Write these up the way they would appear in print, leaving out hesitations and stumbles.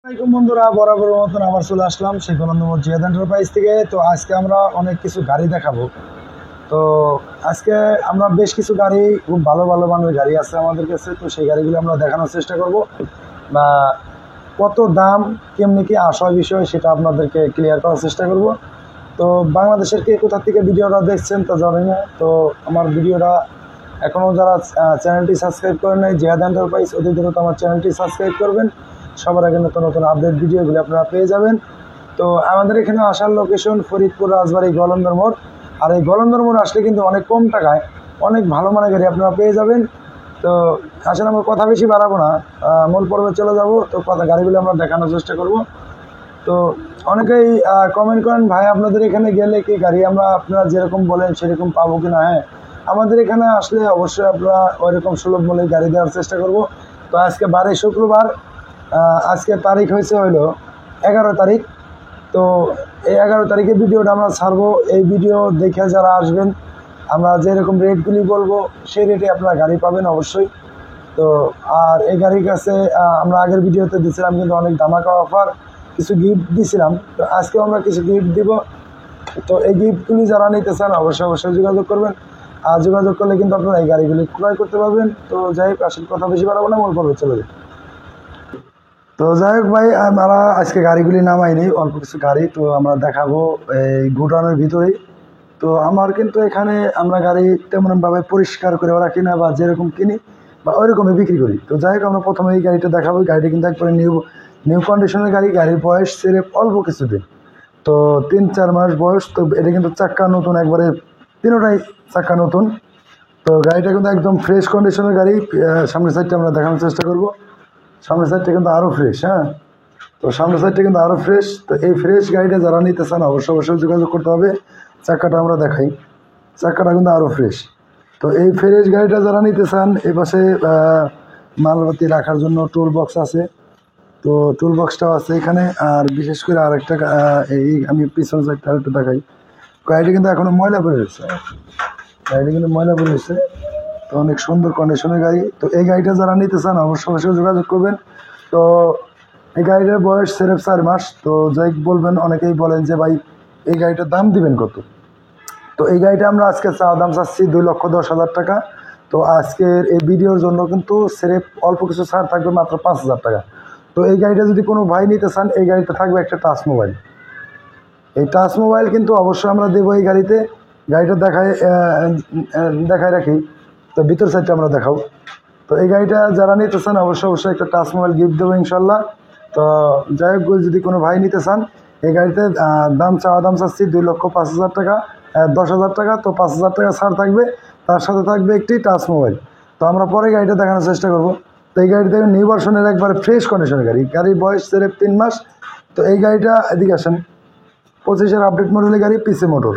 আসসালামাইকুম বন্ধুরা, বরাবর মতন আবার চলে আসলাম সেই গোলন্দমোর জিয়াদ এন্টারপ্রাইজ থেকে। তো আজকে আমরা অনেক কিছু গাড়ি দেখাবো। তো আজকে আমরা বেশ কিছু গাড়ি, খুব ভালো ভালো মানের গাড়ি আছে আমাদের কাছে। তো সেই গাড়িগুলো আমরা দেখানোর চেষ্টা করব, বা কত দাম, কেমনি কি আশয় বিষয় সেটা আপনাদেরকে ক্লিয়ার করার চেষ্টা করব। তো বাংলাদেশের কে কোথা থেকে ভিডিওটা দেখছেন তা জানি না। তো আমার ভিডিওটা এখনও যারা চ্যানেলটি সাবস্ক্রাইব করেন নাই জিয়াদ এন্টারপ্রাইজ, অতি দ্রুত আমার চ্যানেলটি সাবস্ক্রাইব করবেন। সবার আগে নতুন নতুন আপডেট ভিডিওগুলো আপনারা পেয়ে যাবেন। তো আমাদের এখানে আসার লোকেশন ফরিদপুর রাজবাড়ী গলন্দর মোড়। আর এই গলন্দর মোড় আসলে কিন্তু অনেক কম টাকায় অনেক ভালো মানের গাড়ি আপনারা পেয়ে যাবেন। তো আসলে আমরা কথা বেশি বাড়াবো না, মূল পর্বে চলে যাব। তো গাড়িগুলো আমরা দেখানোর চেষ্টা করব। তো অনেকেই কমেন্ট করেন, ভাই আপনাদের এখানে গেলে কি গাড়ি আমরা আপনারা যেরকম বলেন সেরকম পাবো কি না? হ্যাঁ, আমাদের এখানে আসলে অবশ্যই আপনারা ওইরকম সুলভ মূল্যে গাড়ি দেওয়ার চেষ্টা করব। তো আজকে বারে শুক্রবার, আজকে তারিখ হয়েছে হলো 11 তারিখ। তো এই 11 তারিখে ভিডিওটা আমরা ছাড়বো। এই ভিডিও দেখে যারা আসবেন, আমরা যেরকম রেটগুলি বলবো সেই রেটে আপনারা গাড়ি পাবেন অবশ্যই। তো আর এই গাড়ির কাছে আমরা আগের ভিডিওতে দিয়েছিলাম কিন্তু অনেক ধামাকা অফার, কিছু গিফট দিয়েছিলাম। তো আজকেও আমরা কিছু গিফট দিব। তো এই গিফটগুলি যারা নিতে চান অবশ্যই অবশ্যই যোগাযোগ করবেন। আর যোগাযোগ করলে কিন্তু আপনারা এই গাড়িগুলি ক্রয় করতে পারবেন। তো যাই হোক, আসলে কথা বেশি বাড়াবো না, মূল পর্বে চলে যাই। তো যাই হোক ভাই, আমরা আজকে গাড়িগুলি নামাইনি, অল্প কিছু গাড়ি তো আমরা দেখাবো এই গুডাউনের ভিতরেই। তো আমার কিন্তু এখানে আমরা গাড়ি তেমনভাবে পরিষ্কার করে রাখি না, বা যেরকম কিনি বা ওইরকমই বিক্রি করি। তো যাই হোক, আমরা প্রথমে এই গাড়িটা দেখাবো। গাড়িটা কিন্তু একবারে নিউ নিউ কন্ডিশনের গাড়ি। গাড়ির বয়স সিরেফ অল্প কিছুদিন, তো 3-4 মাস বয়স। তো এটা কিন্তু চাক্কা নতুন, একবারে তিনোটাই চাক্কা নতুন। তো গাড়িটা কিন্তু একদম ফ্রেশ কন্ডিশনের গাড়ি। সামনের সাইডটা আমরা দেখানোর চেষ্টা করব। সামনের সাইডটা কিন্তু আরও ফ্রেশ। হ্যাঁ, তো সামনের সাইডটা কিন্তু আরও ফ্রেশ। তো এই ফ্রেশ গাড়িটা যারা নিতে চান অবশ্যই অবশ্যই যোগাযোগ করতে হবে। চাক্কাটা আমরা দেখাই, চাক্কাটা কিন্তু আরও ফ্রেশ। তো এই ফ্রেশ গাড়িটা যারা নিতে চান, এই পাশে মালপাতি রাখার জন্য টুল বক্স আছে। তো টুল বক্সটাও আছে এখানে। আর বিশেষ করে আরেকটা এই আমি পিছনের সাইডটা আরেকটু দেখাই। গাড়িটা কিন্তু এখনও ময়লা পড়ে রয়েছে, গাড়িটা কিন্তু ময়লা পড়ে রয়েছে। তো অনেক সুন্দর কন্ডিশনের গাড়ি। তো এই গাড়িটা যারা নিতে চান অবশ্যই অবশ্যই যোগাযোগ করবেন। তো এই গাড়িটার বয়স সিরেফ 4 মাস। তো যাই বলবেন, অনেকেই বলেন যে ভাই এই গাড়িটার দাম দিবেন কত? তো এই গাড়িটা আমরা আজকে দাম চাচ্ছি 2,10,000 টাকা। তো আজকের এই ভিডিওর জন্য কিন্তু সিরেফ অল্প কিছু ছাড় থাকবে, মাত্র 5,000 টাকা। তো এই গাড়িটা যদি কোনো ভাই নিতে চান, এই গাড়িতে থাকবে একটা টাচ মোবাইল। এই টাচ মোবাইল কিন্তু অবশ্যই আমরা দেবো এই গাড়িতে। গাড়িটা দেখায় রাখি। তো ভিতর সাইডটা আমরা দেখাও। তো এই গাড়িটা যারা নিতে চান অবশ্যই অবশ্যই একটা টাচ মোবাইল গিফট দেবো ইনশাল্লাহ। তো যাই হোক, যদি কোনো ভাই নিতে চান, এই গাড়িতে দাম চাচ্ছি 2,05,000 টাকা, 10,000 টাকা। তো 5,000 টাকা ছাড় থাকবে, তার সাথে থাকবে একটি টাচ মোবাইল। তো আমরা পরে গাড়িটা দেখানোর চেষ্টা করব। তো এই গাড়িটা নিউ ভার্সনের একবারে ফ্রেশ কন্ডিশনের গাড়ি। গাড়ির বয়স সিরেফ 3 মাস। তো এই গাড়িটা এদিকে আসেন, 25-এর আপডেট মডেলের গাড়ি, পিছে মোটর।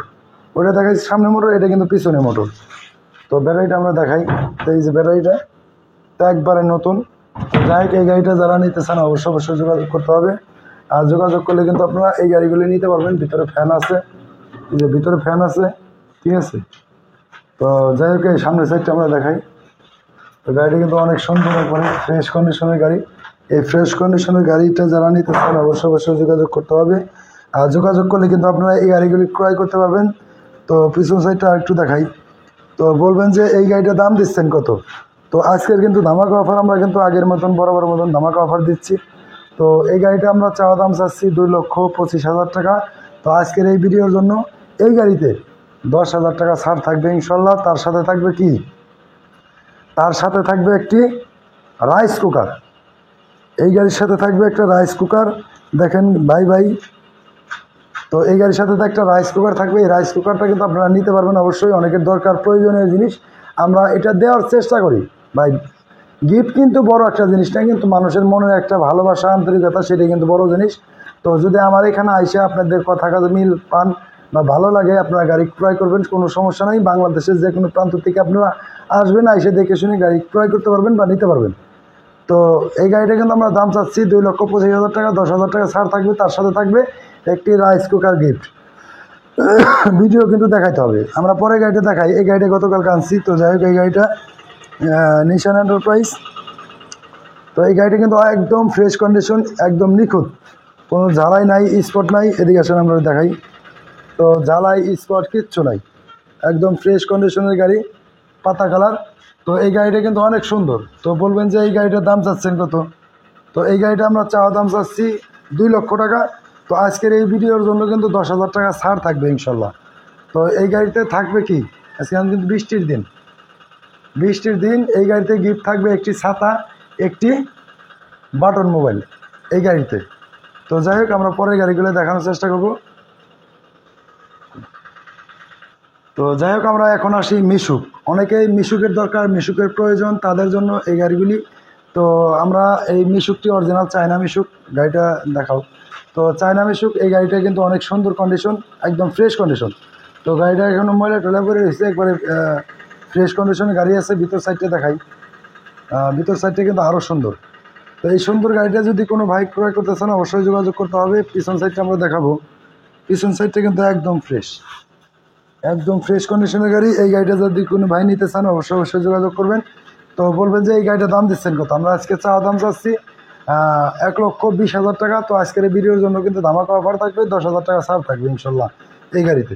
ওইটা দেখাই সামনে মোটর, এটা কিন্তু পিছনে মোটর। তো ব্যাটারিটা আমরা দেখাই। তো এই যে ব্যাটারিটা তো একবারে নতুন। তো যাই হোক, এই গাড়িটা যারা নিতে চান অবশ্যই অবশ্যই যোগাযোগ করতে হবে। আর যোগাযোগ করলে কিন্তু আপনারা এই গাড়িগুলি নিতে পারবেন। ভিতরে ফ্যান আছে, এই যে ভিতরে ফ্যান আছে, ঠিক আছে। তো যাই হোক, এই সামনের সাইডটা আমরা দেখাই। তো গাড়িটা কিন্তু অনেক সুন্দর, একবারে ফ্রেশ কন্ডিশনের গাড়ি। এই ফ্রেশ কন্ডিশনের গাড়িটা যারা নিতে চান অবশ্যই অবশ্যই যোগাযোগ করতে হবে। আর যোগাযোগ করলে কিন্তু আপনারা এই গাড়িগুলি ক্রয় করতে পারবেন। তো পিছন সাইডটা আরেকটু দেখাই। তো বলবেন যে এই গাড়িটার দাম দিচ্ছেন কত? তো আজকের কিন্তু ধামাকা অফার, আমরা কিন্তু আগের মতন বরাবর মতন ধামাকা অফার দিচ্ছি। তো এই গাড়িটা আমরা চাওয়া দাম চাচ্ছি 2,25,000 টাকা। তো আজকের এই ভিডিওর জন্য এই গাড়িতে 10,000 টাকা ছাড় থাকবে ইনশাল্লাহ। তার সাথে থাকবে কি? তার সাথে থাকবে একটি রাইস কুকার। এই গাড়ির সাথে থাকবে একটা রাইস কুকার। দেখেন ভাই ভাই, তো এই গাড়ির সাথে তো একটা রাইস কুকার থাকবে। এই রাইস কুকারটা কিন্তু আপনারা নিতে পারবেন অবশ্যই, অনেকের দরকার, প্রয়োজনীয় জিনিস। আমরা এটা দেওয়ার চেষ্টা করি ভাই। গিফট কিন্তু বড় একটা জিনিস না, কিন্তু মানুষের মনের একটা ভালোবাসা, আন্তরিকতা, সেটাই কিন্তু বড় জিনিস। তো যদি আমার এখানে আইসে আপনাদের কথা কাজে মিল পান বা ভালো লাগে, আপনারা গাড়ি ক্রয় করবেন, কোনো সমস্যা নেই। বাংলাদেশের যে কোনো প্রান্ত থেকে আপনারা আসবেন, আইসে দেখে শুনে গাড়ি ক্রয় করতে পারবেন বা নিতে পারবেন। তো এই গাড়িটা কিন্তু আমরা দাম চাচ্ছি 2,25,000 টাকা। 10,000 টাকা ছাড় থাকবে, তার সাথে থাকবে একটি রাইস কুকার গিফট। ভিডিও কিন্তু দেখাইতে হবে, আমরা পরে গাড়িটা দেখাই। এই গাড়িটা গতকাল আনছি। তো যাই হোক, এই গাড়িটা নিশান এন্টারপ্রাইজ। তো এই গাড়িটা কিন্তু একদম ফ্রেশ কন্ডিশন, একদম নিখুঁত, কোনো ঝালাই নাই, স্পট নাই। এদিকে আসেন আমরা দেখাই। তো ঝালাই স্পট কিচ্ছু নাই, একদম ফ্রেশ কন্ডিশনের গাড়ি, পাতা কালার। তো এই গাড়িটা কিন্তু অনেক সুন্দর। তো বলবেন যে এই গাড়িটার দাম চাচ্ছেন কত? তো এই গাড়িটা আমরা চাওয়া দাম চাচ্ছি 2 লক্ষ টাকা। তো আজকের এই ভিডিওর জন্য কিন্তু 10,000 টাকা ছাড় থাকবে ইনশাল্লাহ। তো এই গাড়িতে থাকবে কি, আজকে কিন্তু বৃষ্টির দিন, এই গাড়িতে গিফট থাকবে একটি ছাতা, একটি বাটন মোবাইল এই গাড়িতে। তো যাই হোক, আমরা পরের গাড়িগুলো দেখানোর চেষ্টা করব। তো যাই হোক, আমরা এখন আসি মিশুক। অনেকেই মিশুকের দরকার, মিশুকের প্রয়োজন, তাদের জন্য এই গাড়িগুলি। তো আমরা এই মিশুকটি অরিজিনাল চায়না মিশুক, গাড়িটা দেখাও। তো চায়না মিশুক, এই গাড়িটা কিন্তু অনেক সুন্দর কন্ডিশন, একদম ফ্রেশ কন্ডিশন। তো গাড়িটা এখনো ময়লা টলা করে রয়েছে, একবারে ফ্রেশ কন্ডিশনের গাড়ি আছে। ভিতর সাইডটা দেখাই, ভিতর সাইডটা কিন্তু আরও সুন্দর। তো এই সুন্দর গাড়িটা যদি কোনো ভাই ক্রয় করতে চান অবশ্যই যোগাযোগ করতে হবে। পিছন সাইডটা আমরা দেখাবো, পিছন সাইডটা কিন্তু একদম ফ্রেশ, একদম ফ্রেশ কন্ডিশনের গাড়ি। এই গাড়িটা যদি কোনো ভাই নিতে চান অবশ্যই যোগাযোগ করবেন। তো বলবেন যে এই গাড়িটার দাম দিচ্ছেন কত? আমরা আজকে চাওয়া দাম চাচ্ছি 1,20,000 টাকা। তো আজকের এই ভিডিওর জন্য কিন্তু ধামাকা অফার থাকবে, 10,000 টাকা ছাড় থাকবে ইনশাল্লাহ এই গাড়িতে।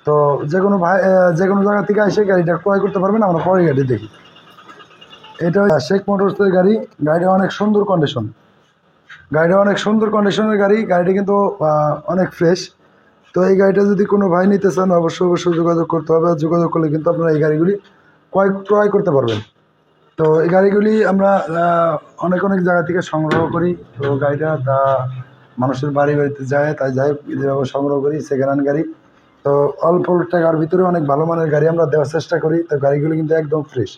তো যে কোনো ভাই যে কোনো জায়গা থেকে এসে গাড়িটা ক্রয় করতে পারবেন। আমরা পরে গাড়ি দেখি। এটা শেখ মোটরসের গাড়ি, গাড়িটা অনেক সুন্দর কন্ডিশন, গাড়িটা কিন্তু অনেক ফ্রেশ। তো এই গাড়িটা যদি কোনো ভাই নিতে চান অবশ্যই যোগাযোগ করতে হবে। আর যোগাযোগ করলে কিন্তু আপনারা এই গাড়িগুলি ক্রয় করতে পারবেন। তো এই গাড়িগুলি আমরা অনেক জায়গা থেকে সংগ্রহ করি। তো গাড়িটা মানুষের বাড়িতে যায়, তাই যাই যেভাবে সংগ্রহ করি সেকেন্ড হ্যান্ড গাড়ি। তো অল্প টাকার ভিতরে অনেক ভালো মানের গাড়ি আমরা দেওয়ার চেষ্টা করি। তো গাড়িগুলি কিন্তু একদম ফ্রেশ।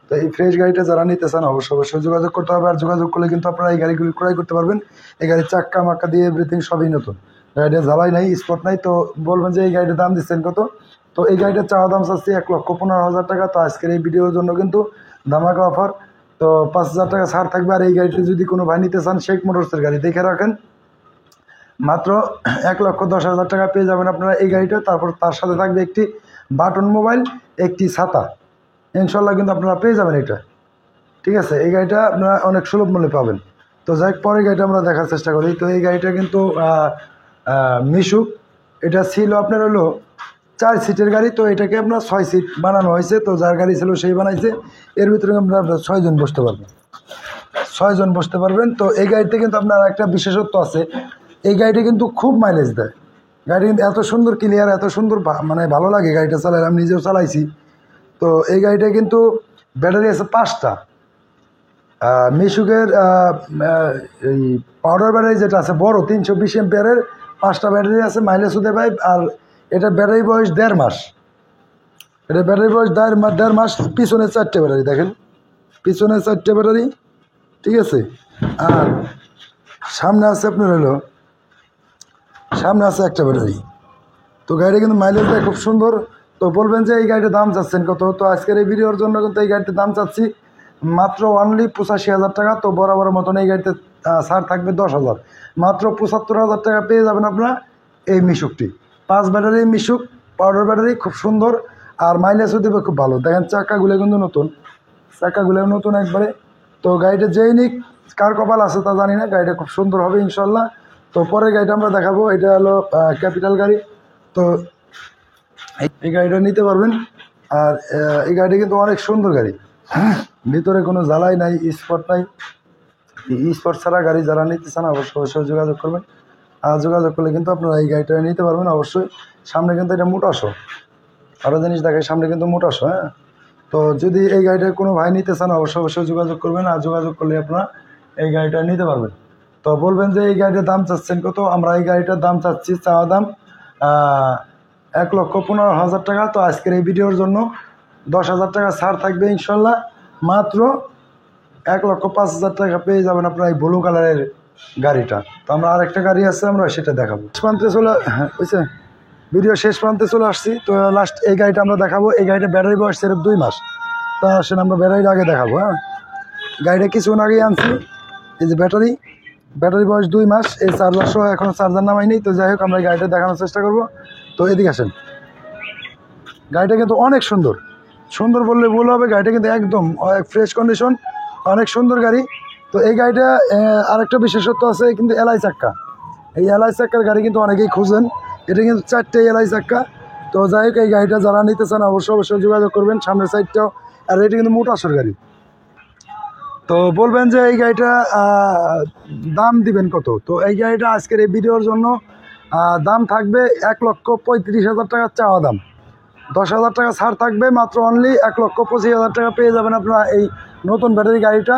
তো এই ফ্রেশ গাড়িটা যারা নিতে চান অবশ্যই যোগাযোগ করতে হবে। আর যোগাযোগ করলে কিন্তু আপনারা এই গাড়িগুলি ক্রয় করতে পারবেন। এই গাড়ির চাক্কা মাক্কা দিয়ে এভরিথিং সবই নতুন, গাড়িটা জ্বালাই নাই, স্পট নাই। তো বলবেন যে এই গাড়িটার দাম দিচ্ছেন কত? তো এই গাড়িটার চাওয়া দাম চাচ্ছি 1,15,000 টাকা। তো আজকের এই ভিডিওর জন্য কিন্তু ধামাকা অফার। তো 5,000 টাকা ছাড় থাকবে। আর এই গাড়িটি যদি কোনো ভাই নিতে চান শেখ মোটরসের গাড়ি, দেখে রাখেন, মাত্র 1,10,000 টাকা পেয়ে যাবেন আপনারা এই গাড়িটা। তারপর তার সাথে থাকবে একটি বাটন মোবাইল, একটি ছাতা, ইনশাল্লাহ কিন্তু আপনারা পেয়ে যাবেন এটা। ঠিক আছে, এই গাড়িটা আপনারা অনেক সুলভ মূল্যে পাবেন। তো যাই পরের গাড়িটা আমরা দেখার চেষ্টা করি। তো এই গাড়িটা কিন্তু মিশুক, এটা ছিল আপনার হলো 4 সিটের গাড়ি। তো এটাকে আপনার 6 সিট বানানো হয়েছে। তো যার গাড়ি ছিল সেই বানাইছে। এর ভিতরে আপনারা 6 জন বসতে পারবেন, 6 জন বসতে পারবেন। তো এই গাড়িতে কিন্তু আপনার একটা বিশেষত্ব আছে, এই গাড়িটা কিন্তু খুব মাইলেজ দেয়। গাড়ি কিন্তু এত সুন্দর ক্লিয়ার, এত সুন্দর, মানে ভালো লাগে গাড়িটা চালাই, আমি নিজেও চালাইছি। তো এই গাড়িটা কিন্তু ব্যাটারি আছে 5টা। মিশুকের এই পাউডার ব্যাটারি যেটা আছে বড় 320 এম্পিয়ারের 5টা ব্যাটারি আছে, মাইলেজ হতে পারে। আর এটা ব্যাটারি বয়স 1.5 মাস, এটা ব্যাটারি বয়স 1.5 মাস। পিছনে 4টে ব্যাটারি দেখেন, পিছনে 4টে ব্যাটারি, ঠিক আছে। আর সামনে আছে আপনার হলো, সামনে আছে একটা ব্যাটারি। তো গাড়িটা কিন্তু মাইলেজ দেয় খুব সুন্দর। তো বলবেন যে এই গাড়িটার দাম চাচ্ছেন কত? তো আজকের এই ভিডিওর জন্য কিন্তু এই গাড়িটার দাম চাচ্ছি মাত্র অনলি 85,000 টাকা। তো বরাবর মতন এই গাড়িতে ছাড় থাকবে 10,000, মাত্র 75,000 টাকা পেয়ে যাবেন আপনারা এই মিশুকটি। 5 ব্যাটারি মিশুক, পাউডার ব্যাটারি, খুব সুন্দর। আর মাইলেজও দেবে খুব ভালো। দেখেন চাকাগুলো কিন্তু নতুন, চাকাগুলো নতুন একবারে। তো গাড়িটা যেই নিক, কার কপাল আছে তা জানি না, গাড়িটা খুব সুন্দর হবে ইনশাল্লাহ। তো পরের গাড়িটা আমরা দেখাবো, এটা হলো ক্যাপিটাল গাড়ি। তো এই গাড়িটা নিতে পারবেন। আর এই গাড়িটা কিন্তু অনেক সুন্দর গাড়ি, ভিতরে কোনো জ্বালাই নাই, স্পট নাই। স্পট ছাড়া গাড়ি যারা নিতে চান অবশ্যই যোগাযোগ করবেন। আর যোগাযোগ করলে কিন্তু আপনারা এই গাড়িটা নিতে পারবেন অবশ্যই। সামনে কিন্তু এটা মোটাশো, আরও জিনিস দেখায়, সামনে কিন্তু মোটাশো। হ্যাঁ, তো যদি এই গাড়িটা কোনো ভাই নিতে চান অবশ্যই যোগাযোগ করবেন। আর যোগাযোগ করলে আপনারা এই গাড়িটা নিতে পারবেন। তো বলবেন যে এই গাড়িটার দাম চাচ্ছেন কত? আমরা এই গাড়িটার দাম চাচ্ছি, চাওয়া দাম 1,15,000 টাকা। তো আজকের এই ভিডিওর জন্য 10,000 টাকা ছাড় থাকবে ইনশাল্লাহ। মাত্র 1,05,000 টাকা পেয়ে যাবেন আপনার এই ব্লু কালারের গাড়িটা। তো আমরা আরেকটা গাড়ি আছে, আমরা সেটা দেখাবো। প্রান্তে চলে বুঝছে, ভিডিও শেষ প্রান্তে চলে আসছি। তো লাস্ট এই গাড়িটা আমরা দেখাবো। এই গাড়িটা ব্যাটারি বয়স সির্ফ 2 মাস। তা আসেন আমরা ব্যাটারির আগে দেখাবো। হ্যাঁ, গাড়িটা কিছুক্ষণ আগেই আনছি। এই যে ব্যাটারি বয়স 2 মাস। এই চার্জার সহ এখনও চার্জার নামাইনি। তো যাই হোক, আমরা এই গাড়িটা দেখানোর চেষ্টা করব। তো এদিকে আসেন, গাড়িটা কিন্তু অনেক সুন্দর বললে ভুল হবে। গাড়িটা কিন্তু একদম ফ্রেশ কন্ডিশন, অনেক সুন্দর গাড়ি। তো এই গাড়িটা আরেকটা বিশেষত্ব আছে, কিন্তু এলআই চাক্কা। এই এলআই চাক্কার গাড়ি কিন্তু অনেকেই খুঁজেন, এটা কিন্তু 4টে এলআই চাক্কা। তো যাই হোক, এই গাড়িটা যারা নিতে চান অবশ্যই যোগাযোগ করবেন। সামনের সাইডটাও, আর এটা কিন্তু মোটাসের গাড়ি। তো বলবেন যে এই গাড়িটা দাম দিবেন কত? তো এই গাড়িটা আজকের এই ভিডিওর জন্য দাম থাকবে 1,35,000 টাকা চাওয়া দাম। 10,000 টাকা ছাড় থাকবে, মাত্র অনলি 1,25,000 টাকা পেয়ে যাবেন আপনারা এই নতুন ব্যাটারি গাড়িটা।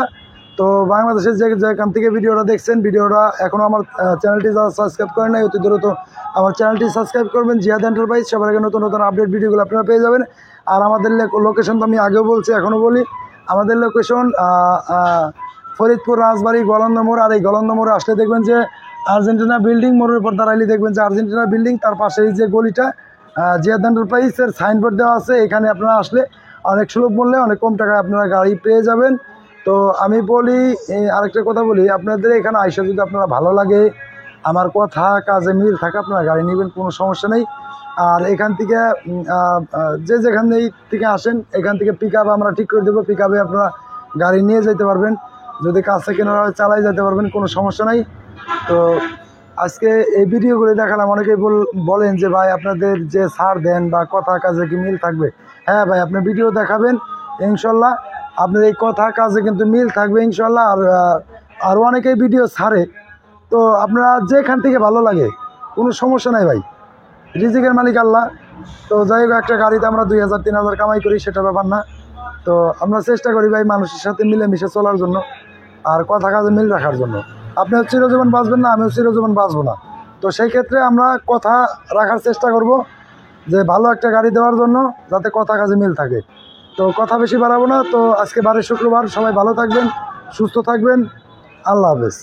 তো বাংলাদেশের যেখান থেকে ভিডিওটা দেখছেন, ভিডিওটা এখনও আমার চ্যানেলটি যারা সাবস্ক্রাইব করেন নাই, অতি দ্রুত আমার চ্যানেলটি সাবস্ক্রাইব করবেন। জিহাদ এন্টারপ্রাইজ, সবার আগে নতুন নতুন আপডেট ভিডিওগুলো আপনারা পেয়ে যাবেন। আর আমাদের লোকেশন তো আমি আগেও বলছি, এখনও বলি, আমাদের লোকেশন ফরিদপুর রাজবাড়ি গলন্দ মোড়। আর এই গলন্দ মোড়ে আসলে দেখবেন যে আর্জেন্টিনা বিল্ডিং, মোড়ের উপর দাঁড়াইলে দেখবেন যে আর্জেন্টিনা বিল্ডিং, তার পাশেই যে গলিটা জিহাদ এন্টারপ্রাইজের সাইনবোর্ড দেওয়া আছে, এখানে আপনারা আসলে অনেক সুলভ মূল্যে অনেক কম টাকায় আপনারা গাড়ি পেয়ে যাবেন। তো আমি বলি, আরেকটা কথা বলি, আপনাদের এখানে আইসা যদি আপনারা ভালো লাগে, আমার কথা কাজে মিল থাকে, আপনারা গাড়ি নেবেন, কোনো সমস্যা নেই। আর এখান থেকে যেখান থেকে আসেন, এখান থেকে পিক আপ আমরা ঠিক করে দেবো। পিক আপে আপনারা গাড়ি নিয়ে যেতে পারবেন, যদি কাজ থেকে চালাই যেতে পারবেন, কোনো সমস্যা নাই। তো আজকে এই ভিডিওগুলো দেখালাম। অনেকেই বলেন যে ভাই আপনাদের যে ছাড় দেন বা কথা কাজে কি মিল থাকবে? হ্যাঁ ভাই, আপনি ভিডিও দেখাবেন, ইনশাল্লাহ আপনার এই কথা কাজে কিন্তু মিল থাকবে ইনশাল্লাহ। আর অনেকেই ভিডিও ছাড়ে, তো আপনারা যেখান থেকে ভালো লাগে কোনো সমস্যা নাই ভাই, রিজিকের মালিক আল্লাহ। তো যাই হোক, একটা গাড়িতে আমরা 2,000-3,000 কামাই করি, সেটা ব্যাপার না। তো আমরা চেষ্টা করি ভাই মানুষের সাথে মিলেমিশে চলার জন্য, আর কথা কাজে মিল রাখার জন্য। আপনিও চিরজীবন বাঁচবেন না, আমিও চিরজীবন বাঁচবো না। তো সেই ক্ষেত্রে আমরা কথা রাখার চেষ্টা করব, যে ভালো একটা গাড়ি দেওয়ার জন্য, যাতে কথা কাজে মিল থাকে। তো কথা বেশি বাড়াবো না। তো আজকে বারের শুক্রবার, সবাই ভালো থাকবেন, সুস্থ থাকবেন, আল্লাহ হাফেজ।